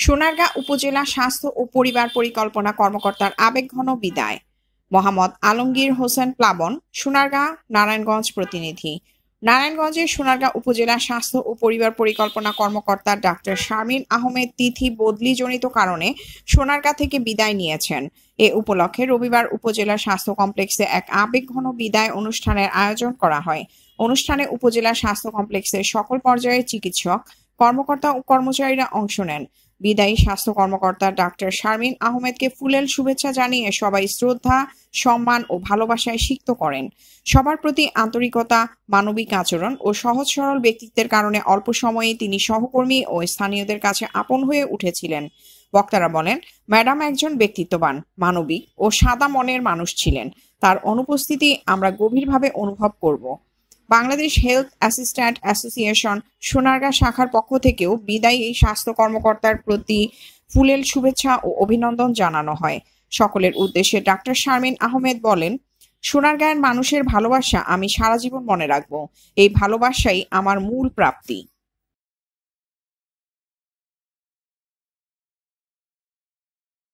সোনারগাঁ উপজেলা স্বাস্থ্য ও পরিবার পরিকল্পনা কর্মকর্তার আবেগঘন বিদায়। মোহাম্মদ আলমগীর হোসেন প্লাবন, সোনারগাঁ, নারায়ণগঞ্জ প্রতিনিধি। নারায়ণগঞ্জের সোনারগাঁ উপজেলা স্বাস্থ্য ও পরিবার পরিকল্পনা কর্মকর্তা ডাক্তার শারমিন আহমেদ তিথি বদলিজনিত কারণে সোনারগাঁ থেকে বিদায় নিয়েছেন। এ উপলক্ষে রবিবার উপজেলা স্বাস্থ্য কমপ্লেক্সে এক আবেগঘন বিদায় অনুষ্ঠানের আয়োজন করা হয়। অনুষ্ঠানে উপজেলা স্বাস্থ্য কমপ্লেক্সের সকল পর্যায়ের চিকিৎসক, কর্মকর্তা ও কর্মচারীরা অংশ নেন। বিদায়ী স্বাস্থ্য কর্মকর্তা ডাক্তার শারমিন আহমেদকে ফুলেল শুভেচ্ছা জানিয়ে সবাই শ্রদ্ধা, সম্মান ও ভালোবাসায় সিক্ত করেন। সবার প্রতি আন্তরিকতা, মানবিক আচরণ ও সহজ সরল ব্যক্তিত্বের কারণে অল্প সময়েই তিনি সহকর্মী ও স্থানীয়দের কাছে আপন হয়ে উঠেছিলেন। বক্তারা বলেন, ম্যাডাম একজন ব্যক্তিত্ববান, মানবিক ও সাদা মনের মানুষ ছিলেন। তার অনুপস্থিতি আমরা গভীরভাবে অনুভব করব। Bangladesh health assistant association Sonargaon শাখার পক্ষ থেকেও বিদায়ী স্বাস্থ্য কর্মকর্তার প্রতি ফুলেল শুভেচ্ছা ও অভিনন্দন জানানো হয়। সকলের উদ্দেশ্যে ডাক্তার শারমিন আহমেদ বলেন, সোনারগাঁয়ের মানুষের ভালোবাসা আমি সারা জীবন মনে রাখব। এই ভালোবাসাই আমার মূল প্রাপ্তি।